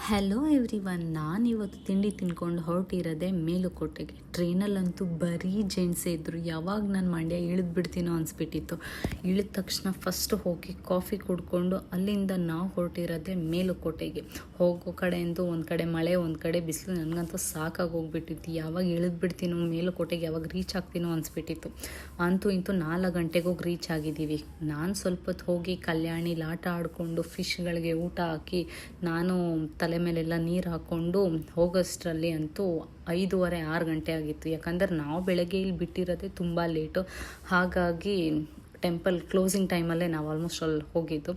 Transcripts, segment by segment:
Hello everyone, ನಾನಿವತ್ತು ತಿಂಡಿ ತಿನ್ಕೊಂಡು ಹೊರಟಿರೋದೆ ಮೇಲುಕೋಟೆಗೆ. ಟ್ರೈನಲ್ಲಂತೂ ಬರೀ ಜೆಂಟ್ಸೇ ಇದ್ದರು. ಯಾವಾಗ ನಾನು ಮಂಡ್ಯ ಇಳಿದ್ಬಿಡ್ತೀನೋ ಅನಿಸ್ಬಿಟ್ಟಿತ್ತು. ಇಳಿದ ತಕ್ಷಣ ಫಸ್ಟ್ ಹೋಗಿ ಕಾಫಿ ಕುಡ್ಕೊಂಡು ಅಲ್ಲಿಂದ ನಾವು ಹೊರಟಿರೋದೆ ಮೇಲುಕೋಟೆಗೆ. ಹೋಗೋ ಕಡೆಯಿಂದ ಒಂದು ಕಡೆ ಮಳೆ, ಒಂದು ಕಡೆ ಬಿಸಿಲು. ನನಗಂತೂ ಸಾಕಾಗಿ ಹೋಗ್ಬಿಟ್ಟಿತ್ತು. ಯಾವಾಗ ಇಳಿದ್ಬಿಡ್ತೀನೋ ಮೇಲುಕೋಟೆಗೆ, ಯಾವಾಗ ರೀಚ್ ಆಗ್ತೀನೋ ಅನಿಸ್ಬಿಟ್ಟಿತ್ತು. ಅಂತೂ ಇಂತೂ 4 ಗಂಟೆಗೆ ಹೋಗಿ ರೀಚ್ ಆಗಿದ್ದೀವಿ. ನಾನು ಸ್ವಲ್ಪ ಹೊತ್ತು ಹೋಗಿ ಕಲ್ಯಾಣಿಲಿ ಆಟ ಆಡಿಕೊಂಡು ಫಿಶ್ಗಳಿಗೆ ಊಟ ಹಾಕಿ ನಾನು ತಲೆ ಮೇಲೆಲ್ಲ ನೀರು ಹಾಕ್ಕೊಂಡು ಹೋಗೋಷ್ಟರಲ್ಲಿ ಅಂತೂ 5:30-6 ಗಂಟೆ ಆಗಿತ್ತು. ಯಾಕಂದರೆ ನಾವು ಬೆಳಗ್ಗೆ ಇಲ್ಲಿ ಬಿಟ್ಟಿರೋದೇ ತುಂಬ ಲೇಟು. ಹಾಗಾಗಿ ಟೆಂಪಲ್ ಕ್ಲೋಸಿಂಗ್ ಟೈಮಲ್ಲೇ ನಾವು ಆಲ್ಮೋಸ್ಟ್ ಅಲ್ಲಿ ಹೋಗಿದ್ದು.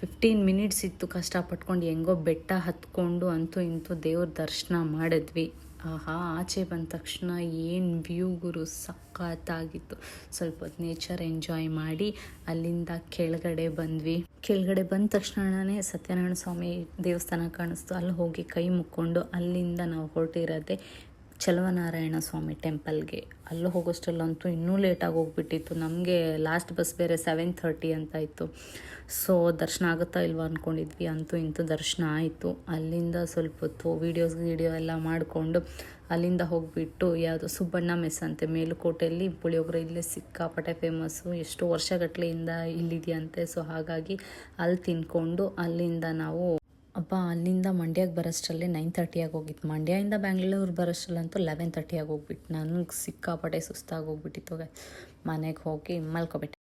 15 ಮಿನಿಟ್ಸ್ ಇತ್ತು ಕಷ್ಟಪಟ್ಕೊಂಡು ಹೆಂಗೋ ಬೆಟ್ಟ ಹತ್ಕೊಂಡು ಅಂತೂ ಇಂತೂ ದೇವ್ರ ದರ್ಶನ ಮಾಡಿದ್ವಿ. ಆಹಾ, ಆಚೆ ಬಂದ ತಕ್ಷಣ ಏನು ವ್ಯೂ ಗುರು, ಸಖತ್ತಾಗಿತ್ತು. ಸ್ವಲ್ಪ ಹೊತ್ತು ನೇಚರ್ ಎಂಜಾಯ್ ಮಾಡಿ ಅಲ್ಲಿಂದ ಕೆಳಗಡೆ ಬಂದ್ವಿ. ಕೆಳಗಡೆ ಬಂದ ತಕ್ಷಣವೇ ಸತ್ಯನಾರಾಯಣ ಸ್ವಾಮಿ ದೇವಸ್ಥಾನ ಕಾಣಿಸ್ತು. ಅಲ್ಲಿ ಹೋಗಿ ಕೈ ಮುಕ್ಕೊಂಡು ಅಲ್ಲಿಂದ ನಾವು ಹೊರಟಿರೋದೆ ಚಲುವನಾರಾಯಣ ಸ್ವಾಮಿ ಟೆಂಪಲ್ಗೆ. ಅಲ್ಲೂ ಹೋಗೋಷ್ಟರಲ್ಲಂತೂ ಇನ್ನೂ ಲೇಟಾಗಿ ಹೋಗ್ಬಿಟ್ಟಿತ್ತು. ನಮಗೆ ಲಾಸ್ಟ್ ಬಸ್ ಬೇರೆ 7:30 ಅಂತ ಇತ್ತು. ಸೊ ದರ್ಶನ ಆಗುತ್ತಾ ಇಲ್ವಾ ಅಂದ್ಕೊಂಡಿದ್ವಿ. ಅಂತೂ ಇಂತೂ ದರ್ಶನ ಆಯಿತು. ಅಲ್ಲಿಂದ ಸ್ವಲ್ಪ ಹೊತ್ತು ವಿಡಿಯೋ ಎಲ್ಲ ಮಾಡಿಕೊಂಡು ಅಲ್ಲಿಂದ ಹೋಗಿಬಿಟ್ಟು ಯಾವುದೋ ಸುಬ್ಬಣ್ಣ ಮೆಸ್ ಅಂತೆ ಮೇಲುಕೋಟೆಯಲ್ಲಿ ಪುಳಿಯೋಗರೆ ಇಲ್ಲೇ ಸಿಕ್ಕಾಪಟ್ಟೆ ಫೇಮಸ್ಸು. ಎಷ್ಟೋ ವರ್ಷಗಟ್ಟಲೆಯಿಂದ ಇಲ್ಲಿದೆಯಂತೆ. ಸೊ ಹಾಗಾಗಿ ಅಲ್ಲಿ ತಿನ್ಕೊಂಡು ಅಲ್ಲಿಂದ ನಾವು ಅಲ್ಲಿಂದ ಮಂಡ್ಯಕ್ಕೆ ಬರೋಷ್ಟರಲ್ಲೇ 9:30 ಆಗಿ ಹೋಗಿತ್ತು. ಮಂಡ್ಯದಿಂದ ಬ್ಯಾಂಗ್ಳೂರು ಬರೋಷ್ಟರಲ್ಲಂತೂ 11:30 ಆಗಿ ಹೋಗ್ಬಿಟ್ಟು ನನಗೆ ಸಿಕ್ಕಾಪಟ್ಟೆ ಸುಸ್ತಾಗಿ ಹೋಗ್ಬಿಟ್ಟಿತ್ತು. ಮನೆಗೆ ಹೋಗಿ ಮಲ್ಕೊಬಿಟ್ಟೆ.